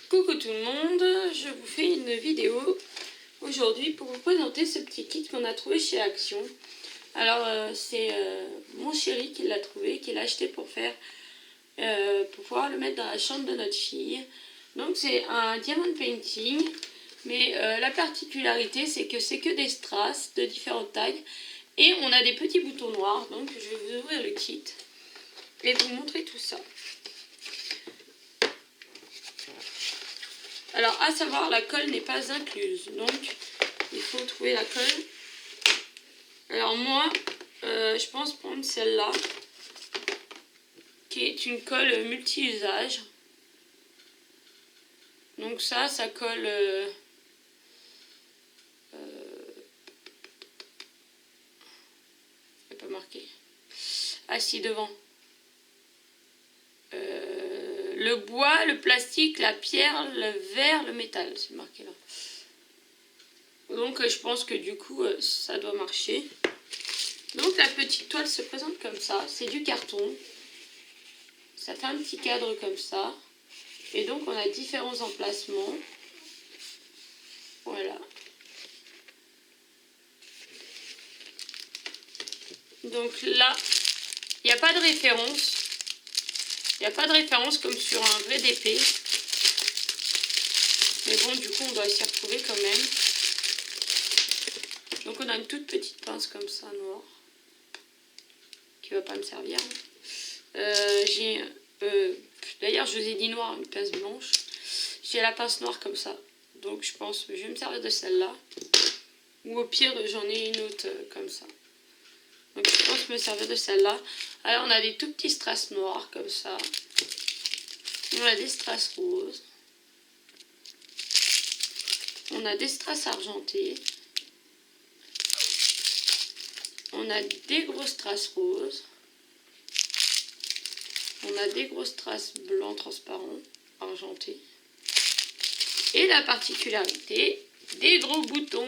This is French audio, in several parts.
Coucou tout le monde, je vous fais une vidéo aujourd'hui pour vous présenter ce petit kit qu'on a trouvé chez Action. Alors c'est mon chéri qui l'a trouvé, qui l'a acheté pour pouvoir le mettre dans la chambre de notre fille. Donc c'est un diamond painting, mais la particularité c'est que des strass de différentes tailles et on a des petits boutons noirs. Donc je vais vous ouvrir le kit et vous montrer tout ça. Alors, à savoir, la colle n'est pas incluse, donc il faut trouver la colle. Alors moi, je pense prendre celle-là, qui est une colle multi-usage. Donc ça colle... c'est pas marqué. Ah si, devant. Le bois, le plastique, la pierre, le verre, le métal, c'est marqué là. Donc je pense que du coup ça doit marcher. Donc la petite toile se présente comme ça, c'est du carton. Ça fait un petit cadre comme ça. Et donc on a différents emplacements. Voilà. Donc là, il n'y a pas de référence. Il n'y a pas de référence comme sur un vrai DP. Mais bon, du coup, on doit s'y retrouver quand même. Donc on a une toute petite pince comme ça, noire. Qui va pas me servir. D'ailleurs, je vous ai dit noir, une pince blanche. J'ai la pince noire comme ça. Donc je pense que je vais me servir de celle-là. Ou au pire, j'en ai une autre comme ça. Donc je pense me servir de celle-là. Alors on a des tout petits strass noirs comme ça. On a des strass roses. On a des strass argentés. On a des gros strass roses. On a des gros strass blancs transparents, argentés. Et la particularité, des gros boutons.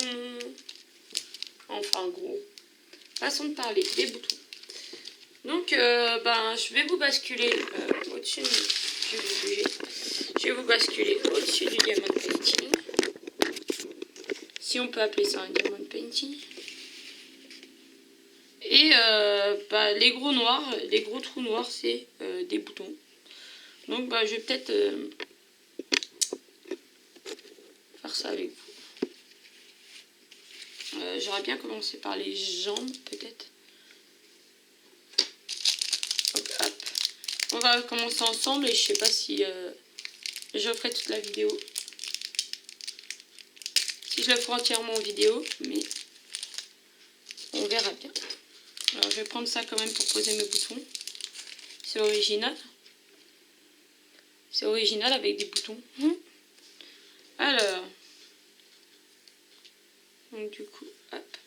Enfin gros. Façon de parler, des boutons. Donc je vais vous basculer au-dessus. Je vais vous basculer au-dessus du diamond painting. Si on peut appeler ça un diamond painting. Et les gros noirs, les gros trous noirs, c'est des boutons. Donc je vais peut-être faire ça avec vous. J'aurais bien commencé par les jambes, peut-être. Donc, hop. On va commencer ensemble et je sais pas si je ferai toute la vidéo. Si je le ferai entièrement en vidéo, mais on verra bien. Alors je vais prendre ça quand même pour poser mes boutons. C'est original. C'est original avec des boutons. Alors. Donc du coup, hop.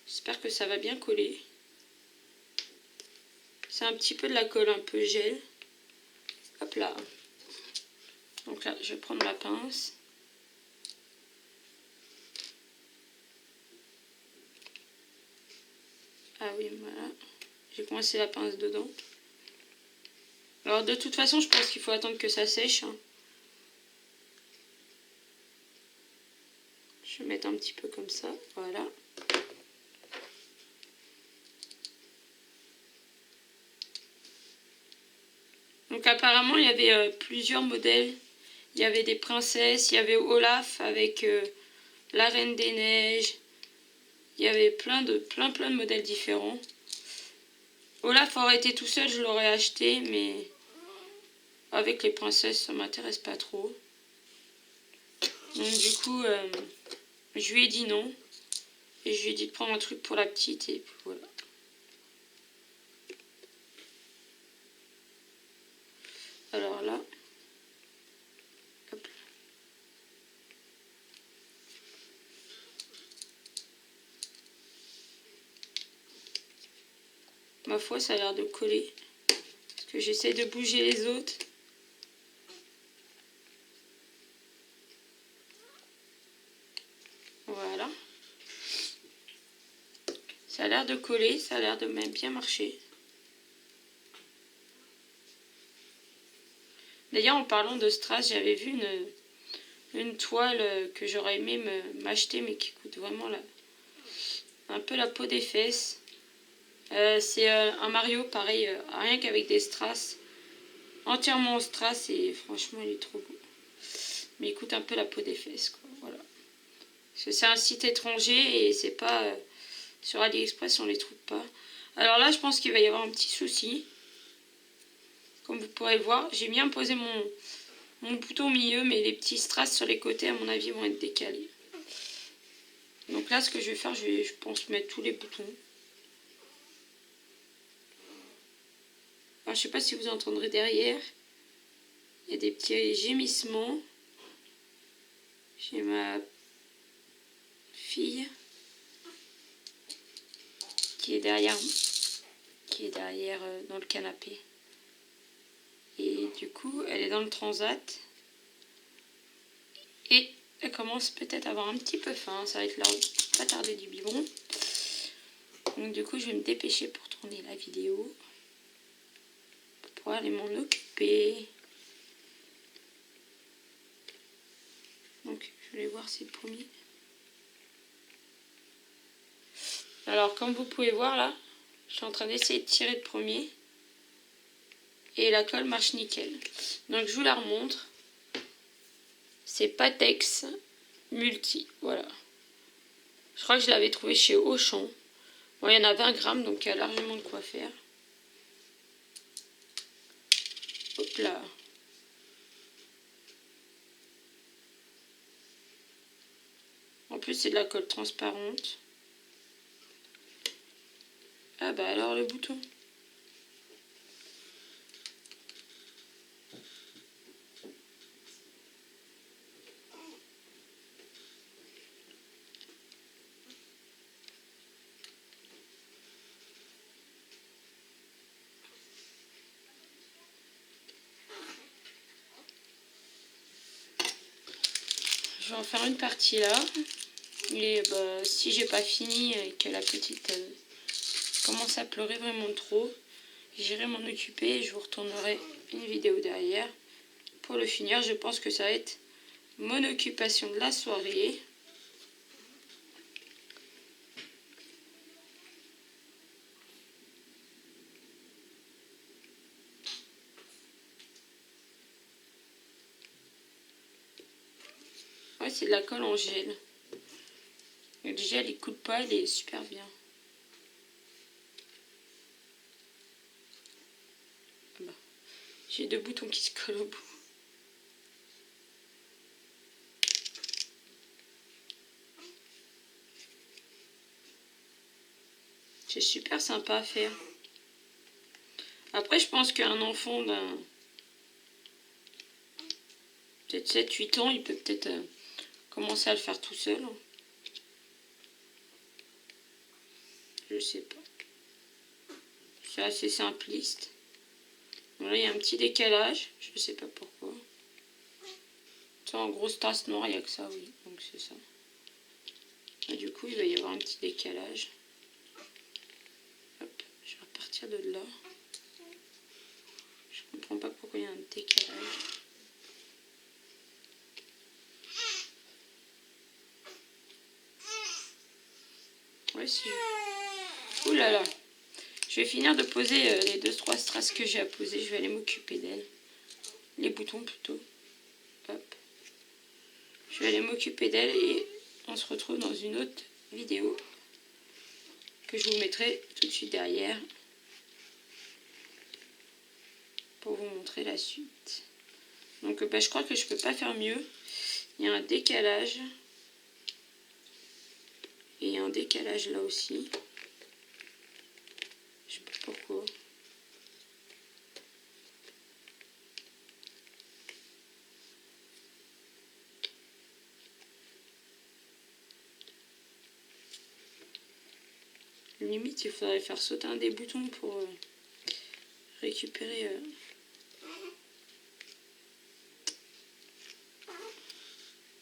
J'espère que ça va bien coller. C'est un petit peu de la colle un peu gel. Hop là. Donc là, je vais prendre ma pince. Ah oui, voilà. J'ai coincé la pince dedans. Alors de toute façon, je pense qu'il faut attendre que ça sèche. Je vais mettre un petit peu comme ça. Voilà. Donc apparemment, il y avait plusieurs modèles. Il y avait des princesses, il y avait Olaf avec la Reine des Neiges. Il y avait plein de modèles différents. Olaf aurait été tout seul, je l'aurais acheté, mais avec les princesses, ça m'intéresse pas trop. Donc du coup, je lui ai dit non. Et je lui ai dit de prendre un truc pour la petite, et puis voilà. Alors là, hop. Ma foi, ça a l'air de coller. Parce que j'essaie de bouger les autres. Voilà. Ça a l'air de coller, ça a l'air de même bien marcher. D'ailleurs, en parlant de strass, j'avais vu une toile que j'aurais aimé m'acheter, mais qui coûte vraiment un peu la peau des fesses. C'est un Mario, pareil, rien qu'avec des strass. Entièrement en strass, et franchement, il est trop beau. Mais il coûte un peu la peau des fesses, quoi. Voilà. Parce que c'est un site étranger et c'est pas... sur AliExpress, on les trouve pas. Alors là, je pense qu'il va y avoir un petit souci. Comme vous pourrez le voir, j'ai bien posé mon bouton au milieu, mais les petits strass sur les côtés, à mon avis, vont être décalés. Donc là, ce que je vais faire, je pense mettre tous les boutons. Alors, je sais pas si vous entendrez derrière. Il y a des petits gémissements. J'ai ma fille qui est derrière dans le canapé. Et du coup, elle est dans le transat. Et elle commence peut-être à avoir un petit peu faim. Ça va être l'heure pas tarder du biberon. Donc du coup, je vais me dépêcher pour tourner la vidéo. Pour aller m'en occuper. Donc, je vais voir si le premier... Alors, comme vous pouvez voir là, je suis en train d'essayer de tirer le premier. Et la colle marche nickel. Donc, je vous la remontre. C'est Patex Multi. Voilà. Je crois que je l'avais trouvé chez Auchan. Bon, il y en a 20 grammes, donc il y a largement de quoi faire. Hop là. En plus, c'est de la colle transparente. Ah bah alors le bouton. Je vais en faire une partie là. Et bah, si j'ai pas fini et que la petite commence à pleurer vraiment trop, j'irai m'en occuper et je vous retournerai une vidéo derrière. Pour le finir, je pense que ça va être mon occupation de la soirée. Ouais, c'est de la colle en gel. Et le gel, il coule pas, il est super bien. Ah bah, j'ai deux boutons qui se collent au bout. C'est super sympa à faire. Après, je pense qu'un enfant d'un peut-être 7-8 ans, il peut peut-être commencer à le faire tout seul. Je sais pas. C'est assez simpliste. Bon, là, il y a un petit décalage. Je sais pas pourquoi. Ça, en grosse tasse noire, il n'y a que ça, oui. Donc c'est ça. Et du coup, il va y avoir un petit décalage. Hop, je vais repartir de là. Je comprends pas pourquoi il y a un décalage. Ouais, si. Ouh là là. Je vais finir de poser les 2-3 strass que j'ai à poser. Je vais aller m'occuper d'elles. Les boutons plutôt. Hop. Je vais aller m'occuper d'elles et on se retrouve dans une autre vidéo que je vous mettrai tout de suite derrière pour vous montrer la suite. Donc je crois que je peux pas faire mieux. Il y a un décalage. Et il y a un décalage là aussi. Je sais pas pourquoi. Limite, il faudrait faire sauter un des boutons pour récupérer.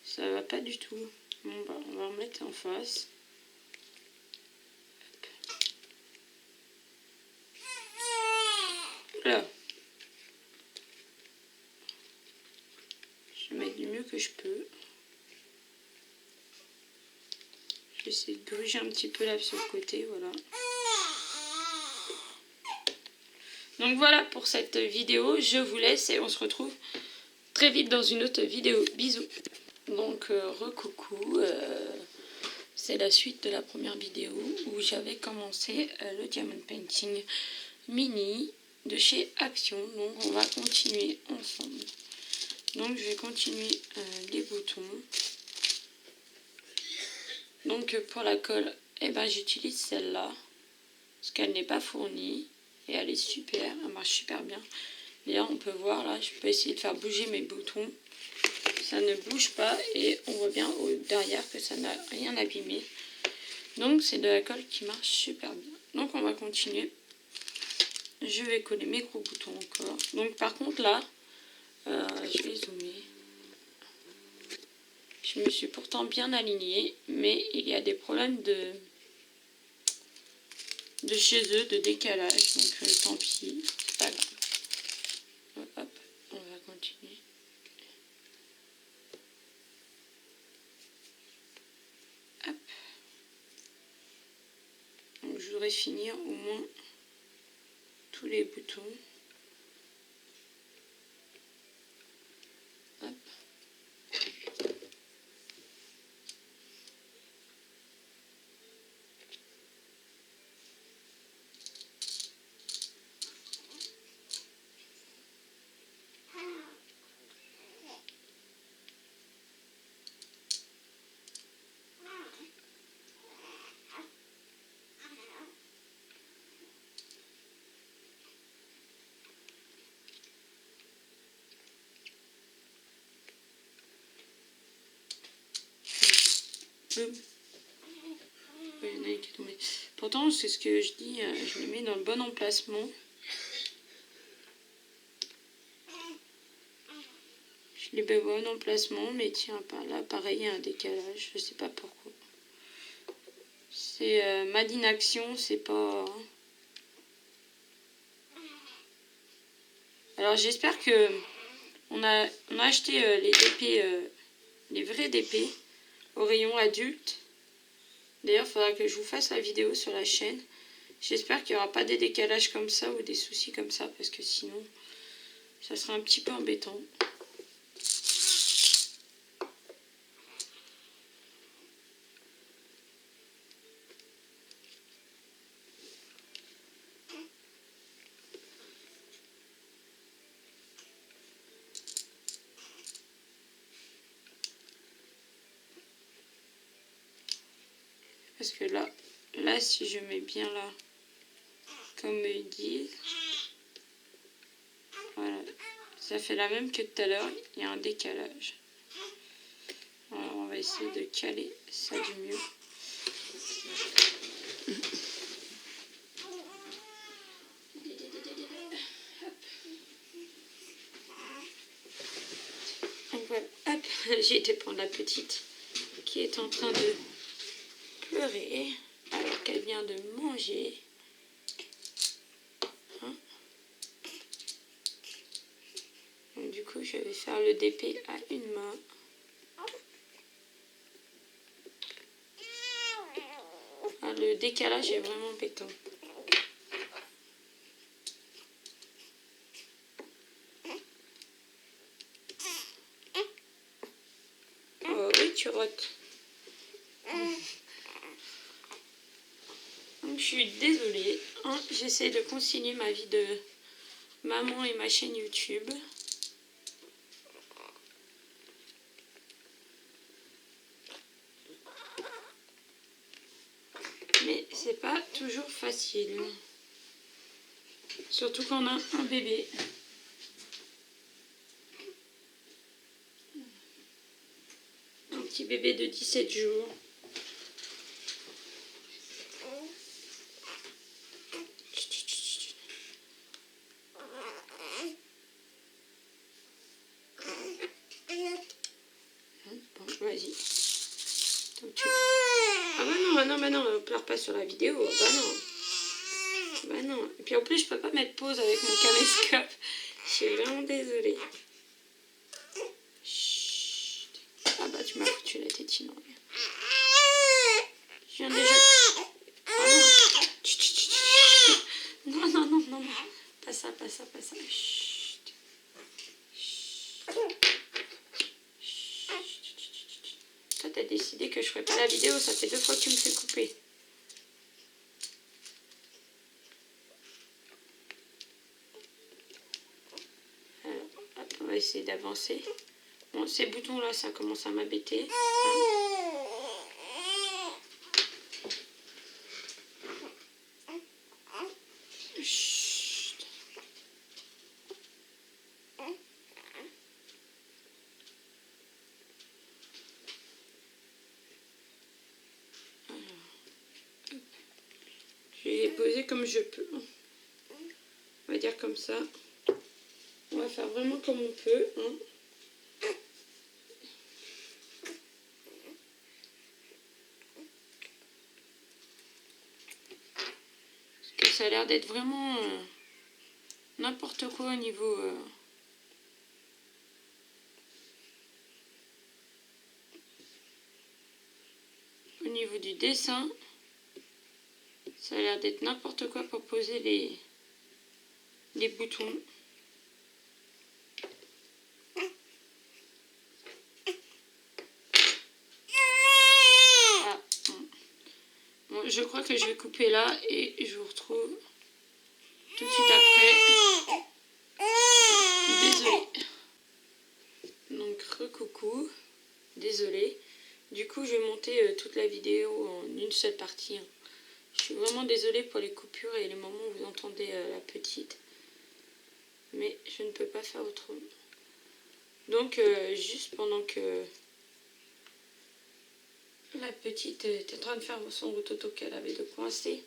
Ça va pas du tout. Bon, bah, on va remettre en face. Là. Je vais mettre du mieux que je peux. Je vais essayer de gruger un petit peu là sur le côté, voilà. Donc voilà pour cette vidéo, je vous laisse et on se retrouve très vite dans une autre vidéo. Bisous. Donc recoucou, c'est la suite de la première vidéo où j'avais commencé le diamond painting mini de chez Action. Donc on va continuer ensemble. Donc je vais continuer les boutons. Donc pour la colle, eh ben, j'utilise celle-là parce qu'elle n'est pas fournie et elle est super, elle marche super bien. Et là on peut voir, là je peux essayer de faire bouger mes boutons. Ça ne bouge pas et on voit bien derrière que ça n'a rien abîmé. Donc c'est de la colle qui marche super bien. Donc on va continuer. Je vais coller mes gros boutons encore. Donc par contre là, je vais zoomer. Je me suis pourtant bien alignée, mais il y a des problèmes de chez eux, de décalage. Donc tant pis, c'est pas grave. Hop, on va continuer. Hop. Donc je voudrais finir au moins tous les boutons. Hop. Boum. Il y en a un qui est tombé. Pourtant, c'est ce que je dis, je le mets dans le bon emplacement. Je les mets au bon emplacement, mais tiens, là, pareil, il y a un décalage. Je sais pas pourquoi. C'est Made in Action, c'est pas... Alors, j'espère que on a acheté les DP, les vrais DP, au rayon adulte. D'ailleurs, il faudra que je vous fasse la vidéo sur la chaîne. J'espère qu'il n'y aura pas des décalages comme ça ou des soucis comme ça, parce que sinon, ça sera un petit peu embêtant. Parce que là, si je mets bien là, comme ils disent, voilà, ça fait la même que tout à l'heure, il y a un décalage. Alors, on va essayer de caler ça du mieux. Donc voilà, hop, j'ai été prendre la petite qui est en train de pleurer alors qu'elle vient de manger. Hein? Donc du coup, je vais faire le DP à une main. Ah, le décalage est vraiment embêtant. Oh oui, tu rotes. Donc je suis désolée. Hein, j'essaie de concilier ma vie de maman et ma chaîne YouTube. Mais c'est pas toujours facile. Surtout quand on a un bébé. Un petit bébé de 17 jours. Bon, vas-y. Bah non, pleure pas sur la vidéo. Bah non. Bah non. Et puis en plus, je peux pas mettre pause avec mon caméscope. Je suis vraiment désolée. Chut. tu m'as foutu la tétine. Je viens déjà... Ah non. Non. Pas ça. Chut. Toi, t'as décidé que je ferais pas la vidéo. Ça fait 2 fois que tu me fais couper. Alors, hop, on va essayer d'avancer. Bon, ces boutons-là, ça commence à m'embêter. Chut. Je vais les poser comme je peux. On va dire comme ça. On va faire vraiment comme on peut. Parce que ça a l'air d'être vraiment n'importe quoi au niveau du dessin. Ça a l'air d'être n'importe quoi pour poser les boutons. Ah, bon, je crois que je vais couper là et je vous retrouve tout de suite après. Désolée. Donc, recoucou. Désolée. Du coup, je vais monter toute la vidéo en une seule partie. Je suis vraiment désolée pour les coupures et les moments où vous entendez la petite. Mais je ne peux pas faire autrement. Donc, juste pendant que la petite était en train de faire son rototo qu'elle avait de coincer,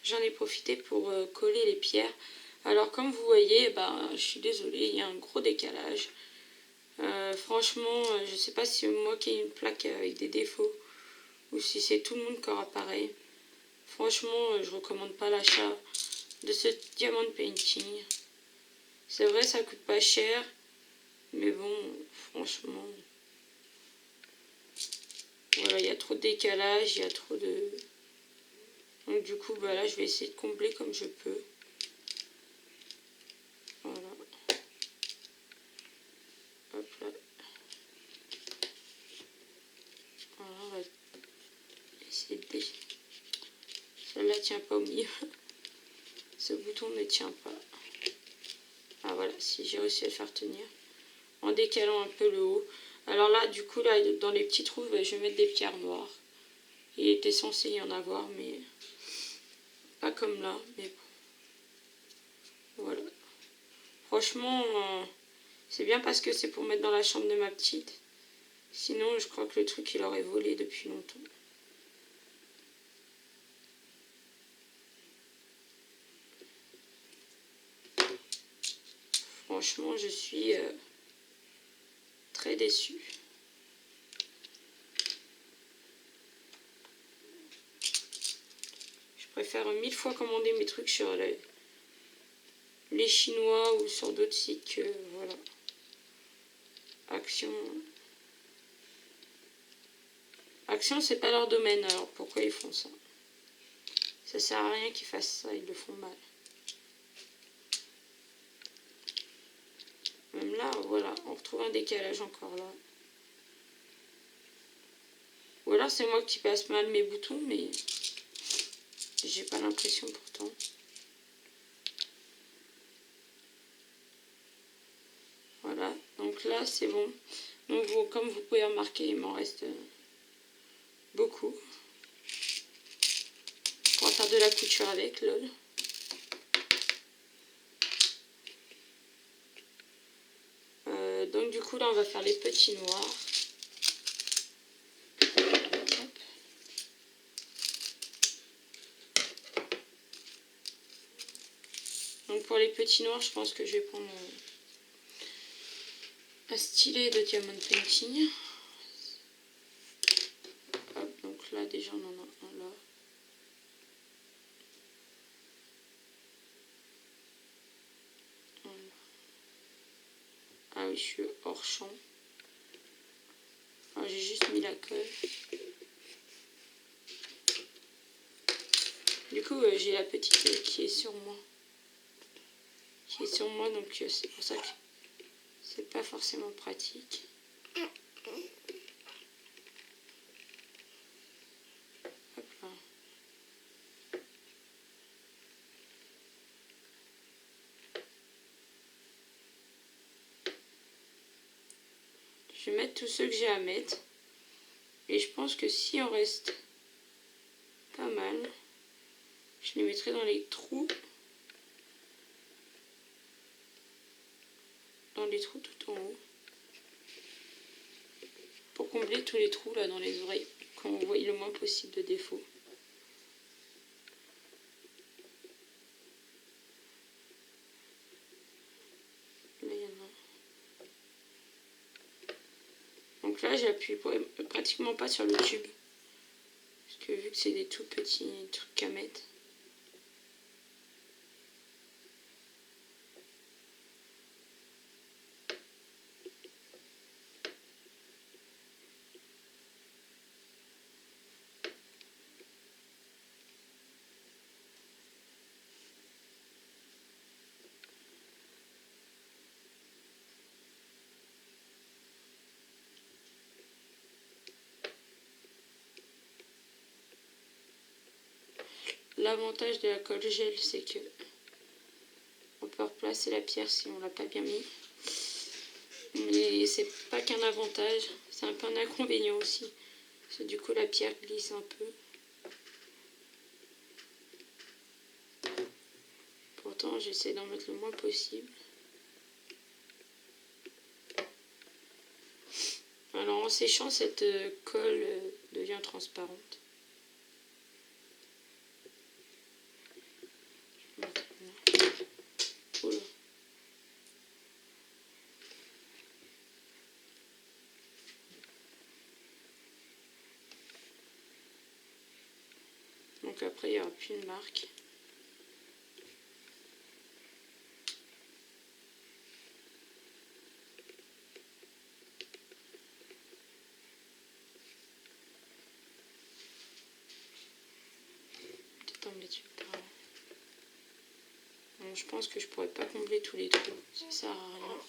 j'en ai profité pour coller les pierres. Alors, comme vous voyez, je suis désolée, il y a un gros décalage. Franchement, je ne sais pas si c'est moi qui ai une plaque avec des défauts ou si c'est tout le monde qui aura pareil. Franchement, je recommande pas l'achat de ce diamond painting. C'est vrai, ça coûte pas cher, mais bon, franchement, voilà, il y a trop de décalage, il y a trop de... Donc du coup, là, je vais essayer de combler comme je peux. Voilà. Hop là. Voilà, on va essayer de... Celle-là tient pas au milieu. Ce bouton ne tient pas. Ah voilà, si j'ai réussi à le faire tenir. En décalant un peu le haut. Alors là, du coup, là, dans les petits trous, je vais mettre des pierres noires. Il était censé y en avoir, mais pas comme là. Mais bon. Voilà. Franchement, c'est bien parce que c'est pour mettre dans la chambre de ma petite. Sinon, je crois que le truc, il aurait volé depuis longtemps. Franchement, je suis très déçue. Je préfère 1000 fois commander mes trucs sur les Chinois ou sur d'autres sites que, voilà. Action, c'est pas leur domaine, alors pourquoi ils font ça? Ça sert à rien qu'ils fassent ça, ils le font mal. Même là, voilà, on retrouve un décalage encore là. Ou alors c'est moi qui passe mal mes boutons, mais j'ai pas l'impression pourtant. Voilà, donc là c'est bon. Donc comme vous pouvez remarquer, il m'en reste beaucoup. On va faire de la couture avec, lol. Donc du coup là on va faire les petits noirs. Hop. Donc pour les petits noirs, je pense que je vais prendre un stylet de diamond painting. Hop, donc là déjà on en a un là. Ah oui, je suis hors champ. Alors j'ai juste mis la colle. Du coup j'ai la petite qui est sur moi. Donc c'est pour ça que c'est pas forcément pratique. Hop là. Je vais mettre tous ceux que j'ai à mettre. Et je pense que si on reste pas mal, je les mettrai dans les trous. Dans les trous tout en haut. Pour combler tous les trous là dans les oreilles. Qu'on voit le moins possible de défauts. Là, il y en a. Donc là, j'appuie pratiquement pas sur le tube. Parce que vu que c'est des tout petits trucs à mettre. L'avantage de la colle gel, c'est que on peut replacer la pierre si on l'a pas bien mis. Mais c'est pas qu'un avantage, c'est un peu un inconvénient aussi. Parce que du coup la pierre glisse un peu. Pourtant j'essaie d'en mettre le moins possible. Alors en séchant, cette colle devient transparente. Oula. Donc après il n'y aura plus de marque. Bon, je pense que je pourrais pas combler tous les trous, ça sert à rien.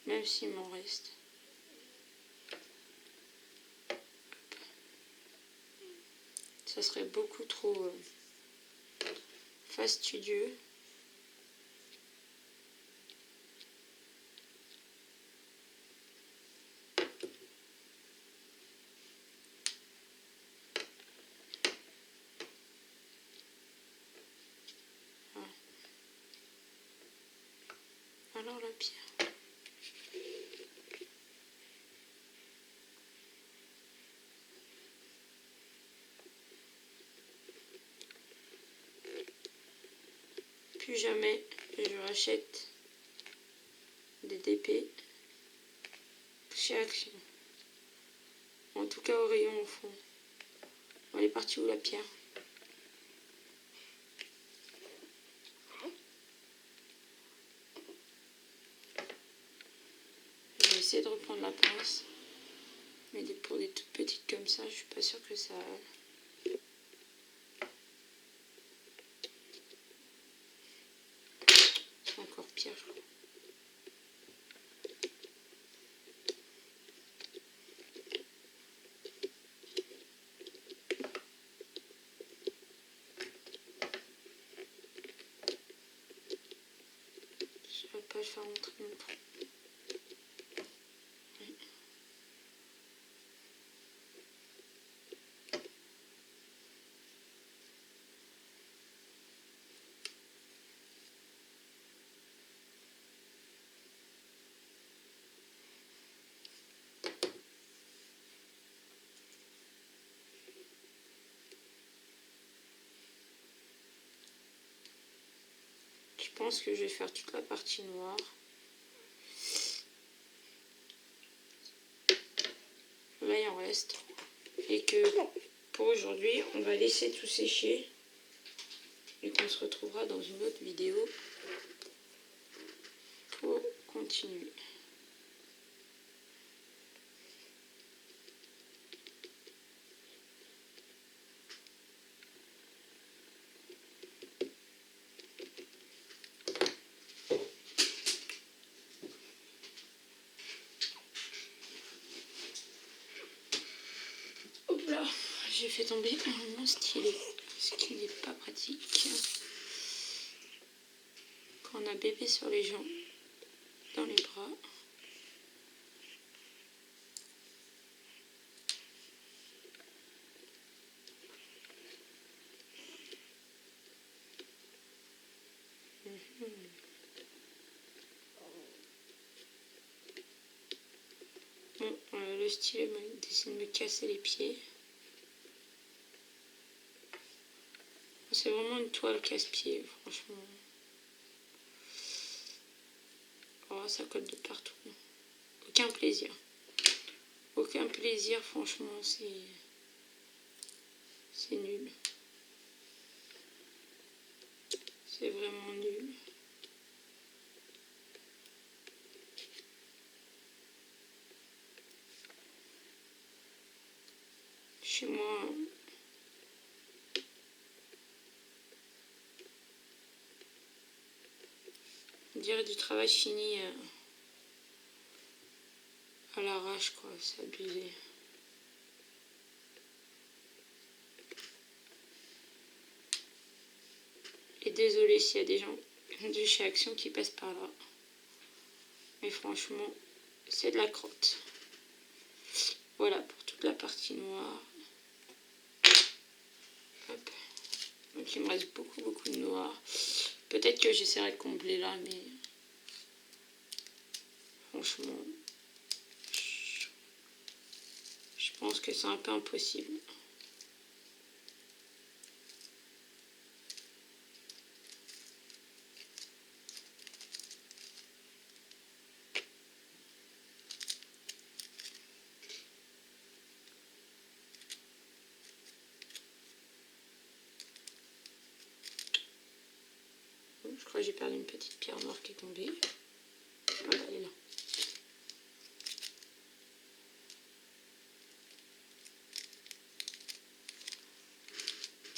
Même s'il m'en reste. Ça serait beaucoup trop fastidieux. Voilà. Alors la pierre. Plus jamais je rachète des DP chez Action. En tout cas au rayon au fond. On est parti où la pierre? Je vais essayer de reprendre la pince. Mais pour des toutes petites comme ça, je suis pas sûre que ça... C'est encore pire, je crois. Je vais pas le faire rentrer non plus. Je pense que je vais faire toute la partie noire. Là, il en reste. Et que pour aujourd'hui, on va laisser tout sécher. Et qu'on se retrouvera dans une autre vidéo pour continuer. j'ai fait tomber mon stylet, ce qui n'est pas pratique quand on a bébé sur les jambes, dans les bras. Bon, le stylet décide de me casser les pieds. C'est vraiment une toile casse-pied, franchement. Oh, ça colle de partout. Aucun plaisir. Aucun plaisir, franchement, c'est nul. C'est vraiment nul. Chez moi, on dirait du travail fini à l'arrache, quoi. C'est abusé. Et désolé s'il y a des gens de chez Action qui passent par là. Mais franchement, c'est de la crotte. Voilà pour toute la partie noire. Hop. Donc il me reste beaucoup de noir. Peut-être que j'essaierai de combler là, mais franchement, je pense que c'est un peu impossible. Je crois que j'ai perdu une petite pierre noire qui est tombée. Voilà, elle est là.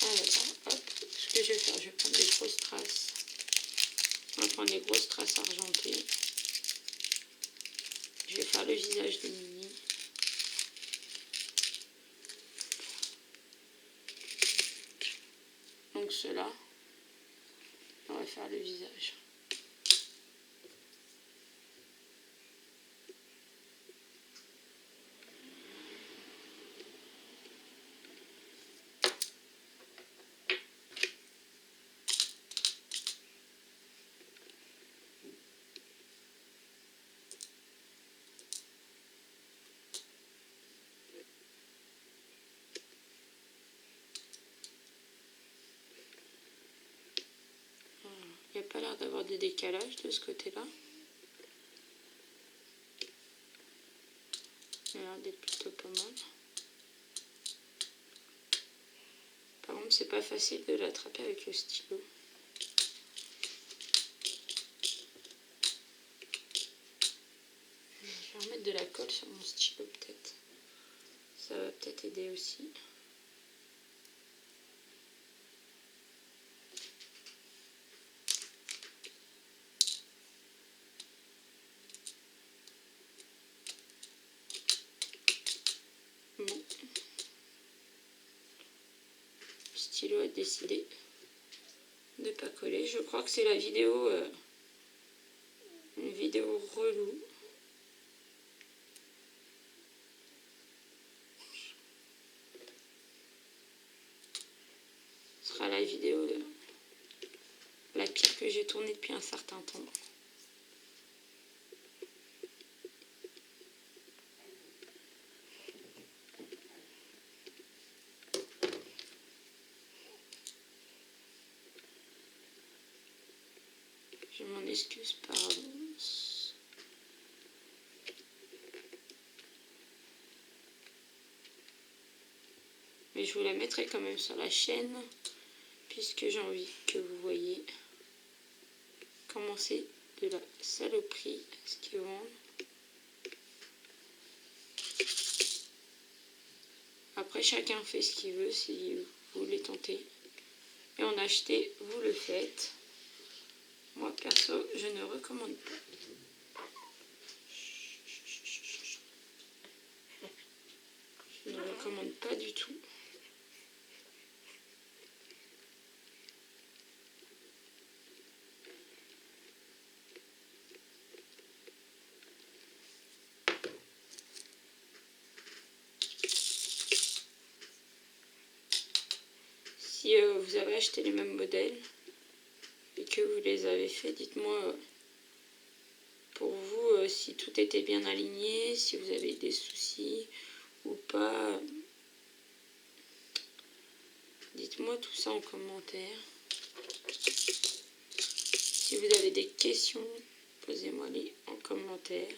Alors, hop, ce que je vais faire, je vais prendre des grosses traces. On va prendre des grosses traces argentées. Je vais faire le visage de Mini. Donc cela, on va faire le visage. Il n'y a pas l'air d'avoir de décalage de ce côté-là. Il a l'air d'être plutôt pas mal. Par contre, c'est pas facile de l'attraper avec le stylo. Je vais remettre de la colle sur mon stylo peut-être. Ça va peut-être aider aussi. Bon. Le stylo a décidé de pas coller. Je crois que c'est la vidéo, une vidéo relou. Ce sera la vidéo la pire que j'ai tournée depuis un certain temps. Je m'en excuse par avance. Mais je vous la mettrai quand même sur la chaîne, puisque j'ai envie que vous voyez comment c'est de la saloperie ce qu'ils vendent. Après, chacun fait ce qu'il veut si vous voulez tenter. Et en acheter, vous le faites. Moi, perso, je ne recommande pas. Je ne recommande pas du tout. si vous avez acheté les mêmes modèles et que vous les avez fait. Dites-moi pour vous si tout était bien aligné, si vous avez des soucis ou pas. Dites-moi tout ça en commentaire. Si vous avez des questions, posez-moi-les en commentaire.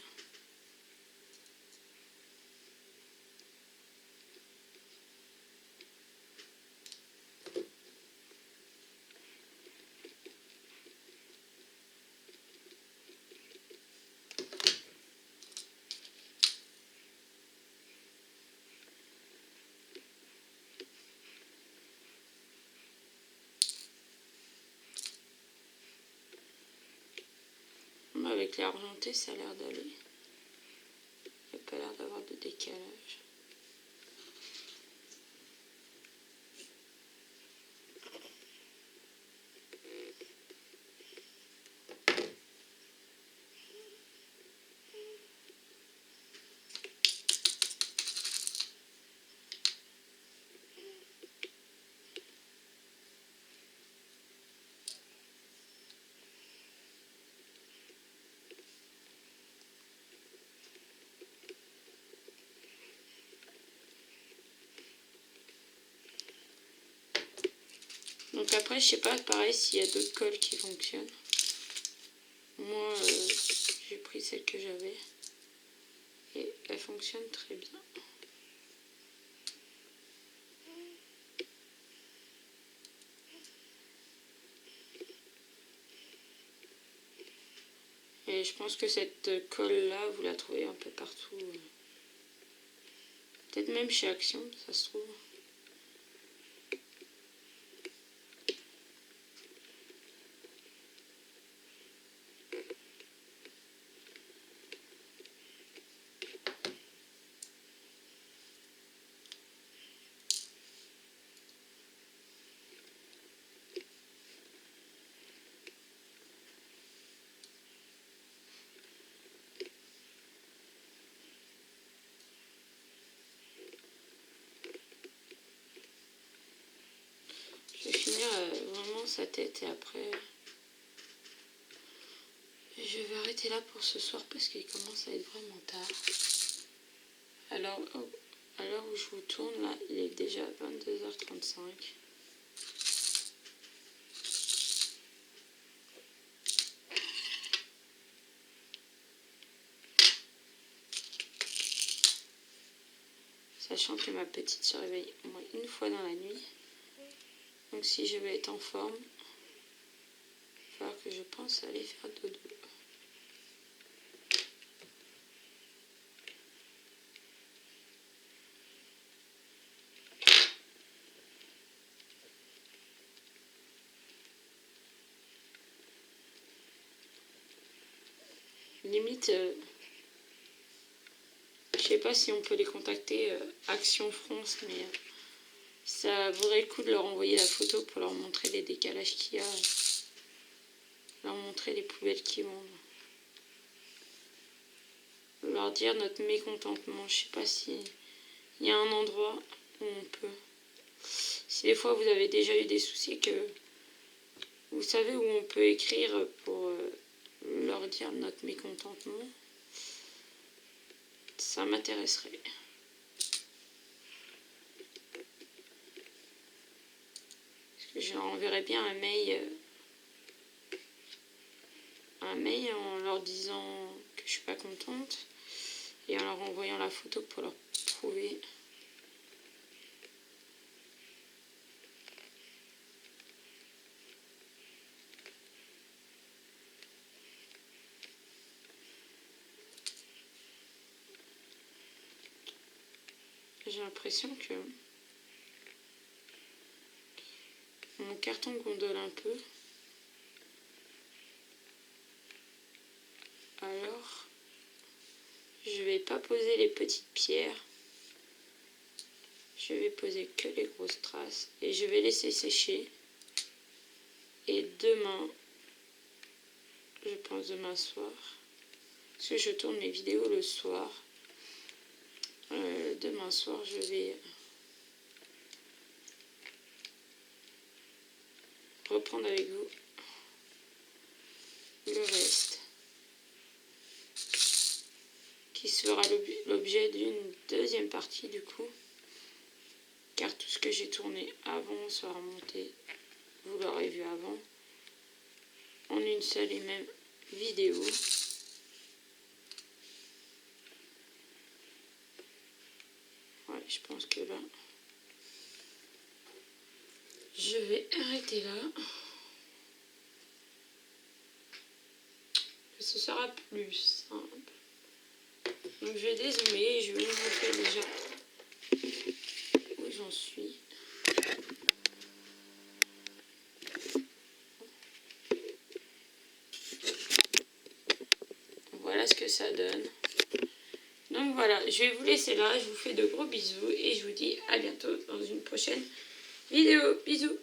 Avec l'argenté, ça a l'air d'aller. Il n'y a pas l'air d'avoir de décalage. Donc après, je sais pas, pareil, s'il y a d'autres colles qui fonctionnent. Moi, j'ai pris celle que j'avais. Et elle fonctionne très bien. Et je pense que cette colle-là, vous la trouvez un peu partout. Peut-être même chez Action, ça se trouve. Je vais finir vraiment sa tête et après je vais arrêter là pour ce soir parce qu'il commence à être vraiment tard. Alors, à l'heure où je vous tourne là, il est déjà 22h35. Sachant que ma petite se réveille au moins une fois dans la nuit. Donc si je veux être en forme, il va falloir que je pense à aller faire dodo. Limite, je sais pas si on peut les contacter Action France, mais ça vaudrait le coup de leur envoyer la photo pour leur montrer les décalages qu'il y a, leur montrer les poubelles qu'ils vendent. Leur dire notre mécontentement. Je sais pas si il y a un endroit où on peut. Si des fois vous avez déjà eu des soucis, que vous savez où on peut écrire pour leur dire notre mécontentement, ça m'intéresserait. Parce que je leur enverrai bien un mail en leur disant que je suis pas contente et en leur envoyant la photo pour leur prouver. J'ai l'impression que mon carton gondole un peu. Alors, je vais pas poser les petites pierres. Je vais poser que les grosses traces et je vais laisser sécher. Et demain, je pense demain soir, parce que je tourne mes vidéos le soir, demain soir je vais reprendre avec vous le reste, qui sera l'objet d'une deuxième partie du coup, car tout ce que j'ai tourné avant sera monté, vous l'aurez vu avant, en une seule et même vidéo. Ouais, je pense que là, je vais arrêter là. Ce sera plus simple. Donc je vais dézoomer, je vais vous montrer déjà où j'en suis. Voilà ce que ça donne. Donc voilà, je vais vous laisser là, je vous fais de gros bisous et je vous dis à bientôt dans une prochaine vidéo. Bisous.